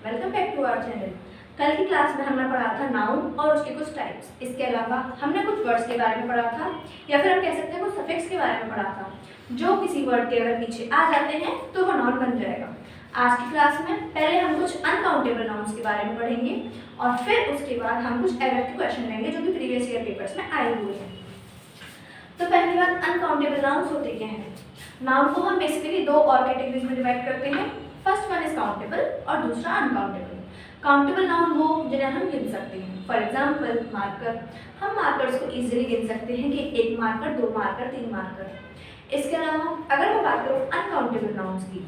Welcome back to our channel. कल की class में हमने पढ़ा था नाउन और उसके कुछ टाइप्स। इसके अलावा हमने कुछ वर्ड्स के बारे में पढ़ा था, या फिर हम कह सकते हैं कुछ सफिक्स के बारे में पढ़ा था, जो किसी वर्ड के अगर पीछे आ जाते हैं तो वो नाउन बन जाएगा। आज की क्लास में पहले हम कुछ अनकाउंटेबल नाउन्स के बारे में पढ़ेंगे और फिर उसके बाद हम कुछ एरर के क्वेश्चन लेंगे जो कि प्रीवियस ईयर पेपर्स में आए हुए हैं। तो पहली बात, अनकाउंटेबल नाउन्स होते क्या हैं? नाउन को हम बेसिकली दो और कैटेगरीज में डिवाइड करते हैं। फर्स्ट वन इज काउंटेबल और दूसरा अनकाउंटेबल। काउंटेबल नाउन वो जिन्हें हम गिन सकते हैं। फॉर एग्जांपल मार्कर, हम मार्कर्स को इजीली गिन सकते हैं कि एक मार्कर, दो मार्कर, तीन मार्कर। इसके अलावा अगर मैं बात करूँ अनकाउंटेबल नाउन्स की,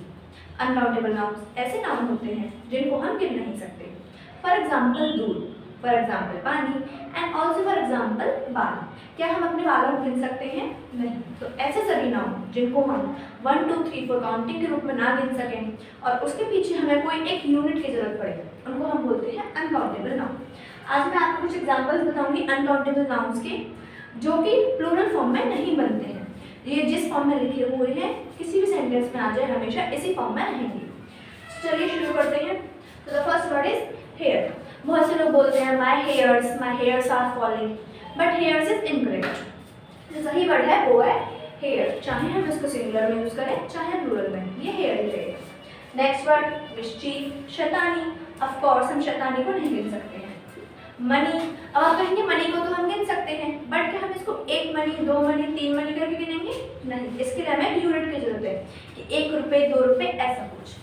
अनकाउंटेबल नाउन्स ऐसे नाउन होते हैं जिनको हम गिन नहीं सकते। फॉर एग्जाम्पल दूध, फॉर एग्जाम्पल पानी, एंड ऑल्सो फॉर एग्जाम्पल बाल। क्या हम अपने बालों को गिन सकते हैं? नहीं। तो ऐसे सभी नाउन जिनको हम 1 2 3 4 काउंटिंग के रूप में ना गिन सकें और उसके पीछे हमें कोई एक यूनिट की जरूरत पड़े, उनको हम बोलते हैं अनकाउंटेबल नाउन। आज मैं आपको कुछ एग्जांपल्स बताऊंगी अनकाउंटेबल नाउन्स के, जो कि प्लूरल फॉर्म में नहीं बनते हैं। ये जिस फॉर्म में लिखे हुए हैं किसी भी सेंटेंस में आ जाए हमेशा इसी फॉर्म में रहेंगे। चलिए शुरू करते हैं। तो the first word is hair. बहुत से लोग बोलते हैं my hairs are falling, but hairs is incorrect. जो सही वर्ड है वो है हेयर, चाहे हम इसको सिंगुलर में यूज करें चाहे प्लूरल में, ये हेयर ही रहेगा। नेक्स्ट वर्ड मिस्चीफ, शैतानी। ऑफ कोर्स हम शैतानी को नहीं गिन सकते हैं। मनी, अब आप कहेंगे मनी को तो हम गिन सकते हैं, बट क्या हम इसको एक मनी, दो मनी, तीन मनी करके गिनेंगे? नहीं, इसके लिए हमें यूनिट की जरूरत है कि 1 रुपये, 2 रुपये, ऐसा कुछ।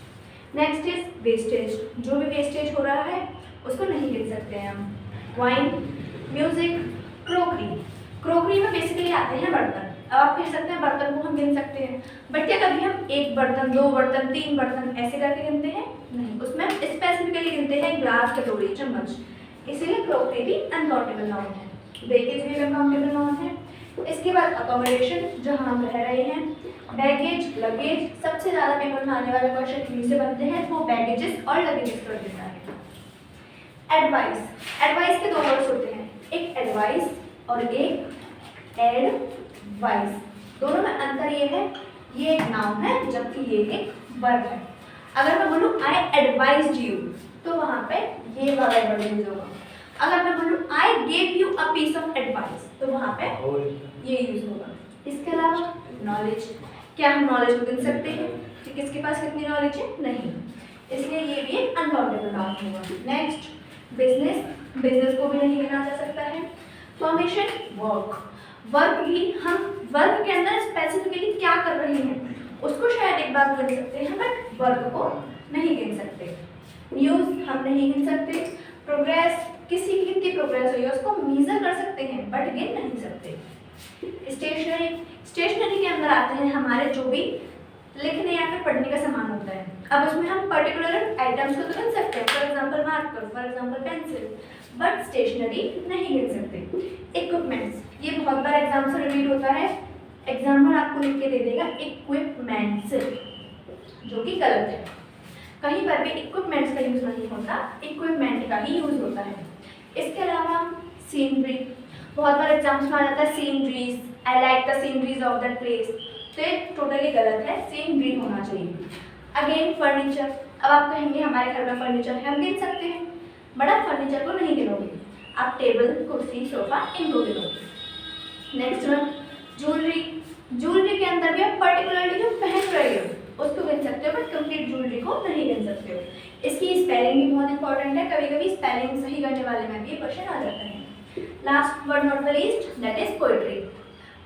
नेक्स्ट इज वेस्टेज, जो भी वेस्टेज हो रहा है उसको नहीं गिन सकते हैं हम। Wine, music, crockery. क्रोकरी में बेसिकली आते हैं बर्तन। अब आप कह सकते हैं बर्तन को हम गिन सकते हैं, बट क्या कभी हम एक बर्तन, दो बर्तन, तीन बर्तन ऐसे करके गिनते हैं? नहीं, उसमें स्पेसिफिकली गिनते हैं ग्लास, कटोरी, चम्मच। इसीलिए क्रोकरी भी अनकाउंटेबल नाउन है। वेकेज भी अनकाउंटेबल नाउन है। इसके बाद अकोमोडेशन, जहाँ हम रह रहे हैं। बैगेज, लगेज, सबसे ज़्यादा पेपर में आने वाले क्वेश्चन इन्हीं से बनते हैं, वो बैगेजेस और लगेजेस पर देता है। एडवाइस, एडवाइस के दो वर्ड्स होते हैं, एक एडवाइस और एक एडवाइस। दोनों में अंतर ये है, ये एक नाउन है जबकि ये एक वर्ब है। अगर मैं बोलूँ आई एडवाइज्ड यू तो वहाँ पे ये वाला वर्ड यूज होगा। अगर मैं बोलूँ I gave you a piece of advice तो वहाँ पे ये यूज होगा। इसके अलावा नॉलेज, क्या हम नॉलेज को गिन सकते हैं कि किसके पास कितनी नॉलेज है? नहीं, इसलिए ये भी एक अनकाउंटेबल नाउन होगा। नेक्स्ट बिजनेस, बिजनेस को भी नहीं गिना जा सकता है। फॉर्मेशन, वर्क, वर्क भी हम वर्क के अंदर स्पेसिफिकली क्या कर रहे हैं उसको शायद एक बार गिन सकते हैं, बट वर्क को नहीं गिन सकते। न्यूज़ हम नहीं गिन सकते। प्रोग्रेस, किसी की कितनी प्रोग्रेस हुई है उसको मेजर कर सकते हैं बट गिन नहीं सकते। स्टेशनरी, स्टेशनरी के अंदर आते हैं हमारे जो भी लिखने या फिर पढ़ने का सामान होता है। अब उसमें हम पर्टिकुलर आइटम्स को तो गिन सकते हैं, for example marker, for example pencil, but stationery नहीं गिन सकते। इक्विपमेंट्स, ये बहुत बार एग्जाम से रिपीट होता है। एग्जाम्पल आपको लिख के दे देगा इक्विपमेंट्स, जो कि गलत है। कहीं पर भी इक्विपमेंट्स का यूज नहीं होता, इक्विपमेंट का ही यूज होता है। इसके अलावा सीनरी, बहुत बार एग्जाम्स में आ जाता है sceneries, I like the sceneries of that place, तो ये टोटली गलत है, सीनरी होना चाहिए। अगेन फर्नीचर, अब आप कहेंगे हमारे घर में फर्नीचर है, हम गिन सकते हैं, बट आप फर्नीचर को नहीं गिनोगे, आप टेबल, कुर्सी, सोफा इनको गिनोगे। नेक्स्ट वन ज्वेलरी, ज्वेलरी के अंदर भी आप पर्टिकुलरली जो पहन रहे हो उसको गिन सकते हो, बट कंप्लीट ज्वेलरी को नहीं गिन सकते हो। इसकी स्पेलिंग भी बहुत इंपॉर्टेंट है, कभी कभी स्पेलिंग सही करने वाले में भी क्वेश्चन आ जाता है। Last but not the least that is poetry.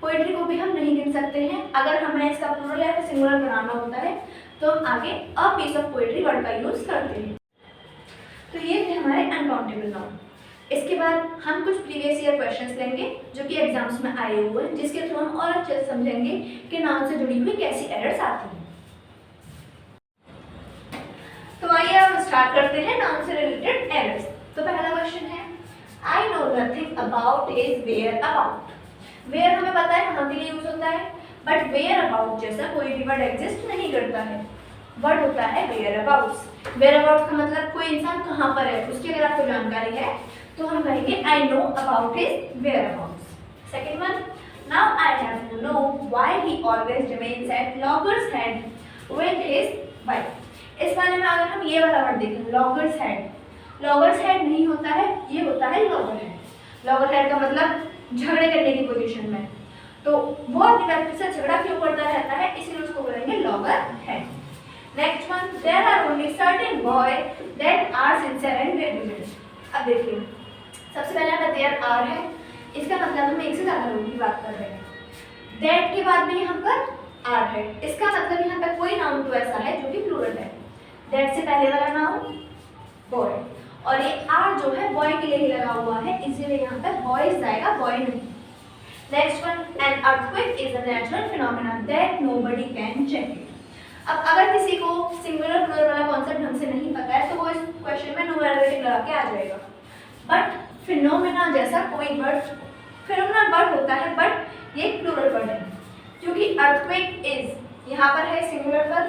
Poetry को भी हम नहीं गिन सकते हैं। अगर हमें इसका प्लूरल या फिर सिंगुलर बनाना होता है तो हम आगे a piece of poetry word का यूज करते हैं। तो ये थे हमारे अनकाउंटेबल नाउन। इसके बाद हम कुछ प्रीवियस ईयर क्वेश्चंस लेंगे जो कि एग्जाम्स में आए हुए हैं, जिसके थ्रू हम और अच्छे से समझेंगे कि नाउन से जुड़ी हुई कैसी एरर्स आती हैं। तो आइए अब स्टार्ट करते हैं नाउन से रिलेटेड एरर्स। तो पहला क्वेश्चन है I know nothing about his where about. Where हमें पता है कहाँ के लिए यूज होता है, बट वेयर अबाउट जैसा कोई भी वर्ड एग्जिस्ट नहीं करता है। वर्ड होता है वेयर अबाउट्स। वेयर अबाउट का मतलब कोई इंसान कहाँ पर है उसकी अगर आपको जानकारी है तो हम कहेंगे I know about his whereabouts. Second one, now I have to know why he always remains at loggerheads with his wife. इस वाले में अगर हम ये वाला वर्ड देखें लॉगर्स हेड, लॉगर्स हेड नहीं होता है, ये होता है लॉगर हेड। लॉगर हेड का मतलब झगड़े करने की पोजीशन में, तो वो अपने व्यक्ति से झगड़ा क्यों करता रहता है, इसलिए उसको बोलेंगे loggerhead. Next one, there are only certain boy that are sincere and dedicated. अब देखिए सबसे पहले हमारा देयर आर है, इसका मतलब हम एक से ज्यादा लोगों की बात कर रहे हैं। दैट के बाद में यहाँ पर आर है, इसका मतलब यहाँ पर कोई नाउन तो ऐसा है जो कि प्लूरल है। दैट से पहले वाला नाउन बॉय, और ये आर जो है बॉय के लिए ही लगा हुआ है, इसीलिए यहाँ पर बॉयज आएगा, बॉय नहीं। Next one, an earthquake is a natural phenomena that nobody can check it. अब अगर किसी को सिंगुलर प्लूरल वाला कॉन्सेप्ट ढंग से नहीं पता है तो वो इस क्वेश्चन में न्यूमेरिक लगा के आ जाएगा। बट फिनोमेना जैसा कोई वर्ड, फिनोमेना वर्ड होता है बट ये प्लूरल वर्ड है, क्योंकि अर्थक्वेक इज यहाँ पर है सिंगुलर पर,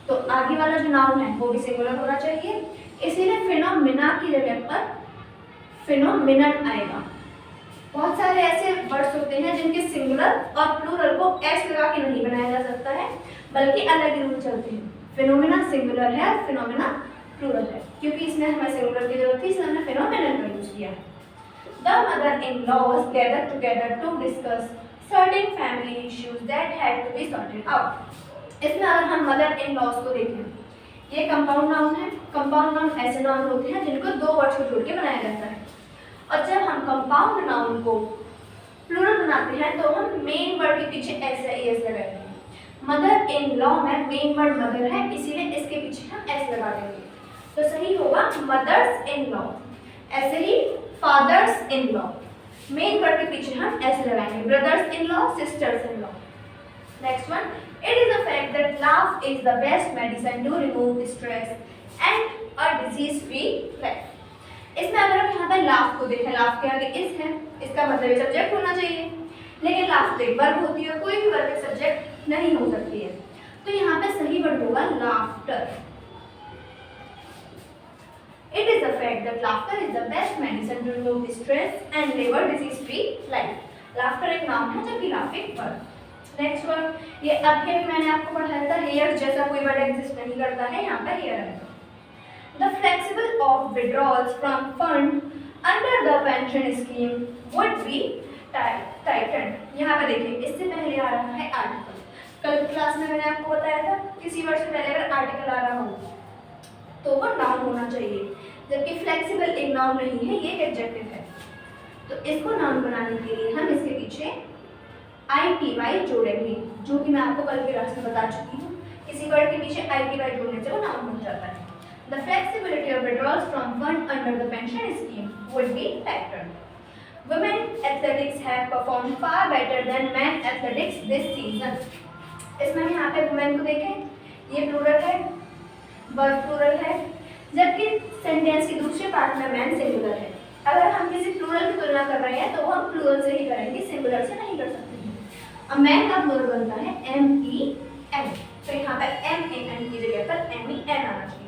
तो आगे वाला जो नाउन है वो भी सिंगुलर होना चाहिए, इसीलिए फिनोमेना की जगह पर फिनोमिनन आएगा। बहुत सारे ऐसे वर्ड्स होते हैं जिनके सिंगुलर और प्लूरल को एस लगा के नहीं बनाया जा सकता है, बल्कि अलग ही रूल चलते हैं। फिनोमेना सिंगुलर है और फिनोमेना प्लूरल है, क्योंकि इसमें हमें सिंगुलर की जरूरत थी, इसलिए हमने फिनोमेनन का यूज किया। The mother-in-laws gathered together to discuss certain family issues that had to be sorted out. इसमें अगर हम मदर इन लॉज को देखें, ये कंपाउंड नाउन है। कंपाउंड नाउन ऐसे नाउन होते हैं जिनको दो वर्ड्स को जोड़ के बनाया जाता है, और जब हम कंपाउंड नाउन को प्लूरल बनाते हैं तो हम मेन वर्ड के पीछे ऐसे एस लगाते हैं। मदर इन लॉ में मेन वर्ड मदर है, इसीलिए इसके पीछे हम एस लगा देंगे, तो सही होगा मदर्स इन लॉ। ऐसे ही fathers in law, main word के पीछे हम एस लगाएंगे। Brothers in law, sisters in law. Next one, it is a fact that laugh is the best medicine to remove stress and a disease free life. इसमें अगर हम यहाँ पर laugh को देखें, लाफ के आगे इस है, इसका मतलब ये सब्जेक्ट होना चाहिए, लेकिन लाफ तो एक वर्ब होती है, कोई भी वर्ब सब्जेक्ट नहीं हो सकती है, तो यहाँ पे सही वर्ड होगा laughter. It is a fact that laughter is the best medicine to remove stress and live a disease free life. Laughter एक नाम है जबकि laugh एक वर्ब। नेक्स्ट वर्ड, ये अभी मैंने आपको पढ़ाया था, हेयर जैसा कोई वर्ड एग्जिस्ट नहीं करता है, यहाँ पर हेयर है। The flexible of withdrawals from fund under the pension scheme would be tightened. यहाँ पर देखिए इससे पहले आ रहा है आर्टिकल। कल क्लास में मैंने आपको बताया था किसी वर्ड से पहले अगर आर्टिकल आ रहा हो तो वो नाउन होना चाहिए, जबकि फ्लेक्सिबल एक नाउन नहीं है, ये एक एडजेक्टिव है। तो इसको नाउन बनाने के लिए हम इसके पीछे ITY जोड़ेंगे, जो कि मैं आपको कल की क्लास में बता चुकी हूँ। किसी वर्ड के पीछे ITY जोड़ने से वो नाउन बन जाता है। The flexibility of withdrawals from fund under the pension scheme would be tightened. Women athletics have performed far better than men athletics this season. इसमें यहाँ पे women को देखें, ये प्लूरल है, वर्ब प्लूरल है, जबकि सेंटेंस के दूसरे पार्ट में मैन सिंगुलर है। अगर हम किसी प्लूरल की तुलना कर रहे हैं तो वो हम प्लूरल से ही करेंगे, सिंगुलर से नहीं कर सकते। अब मैन का प्लूरल बनता है MEN, तो यहाँ पर MAN की जगह पर MEN आना चाहिए।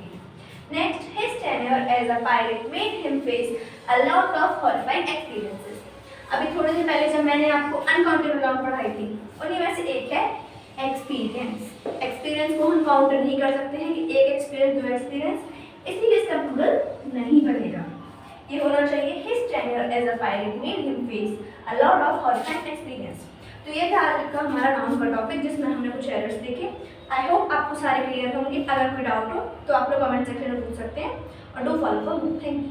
Next, his tenure as a pilot made him face a lot of horrifying experiences. अभी थोड़े दिन पहले जब मैंने आपको अनकाउंटेबल नाउन पढ़ाई थी, उन्हीं में से एक है एक्सपीरियंस। एक्सपीरियंस को हम काउंट नहीं कर सकते हैं कि एक एक्सपीरियंस, दो एक्सपीरियंस, इसलिए इसका प्लूरल नहीं बनेगा। ये होना चाहिए his tenure as a pilot made him face a lot of horrifying experience. तो ये था आज का हमारा नाउन का टॉपिक, जिसमें हमने कुछ एरर्स देखे। आई होप आपको सारे क्लियर होंगे। अगर कोई डाउट हो तो आप लोग कमेंट सेक्शन में पूछ सकते हैं, और do follow for me. Thank you.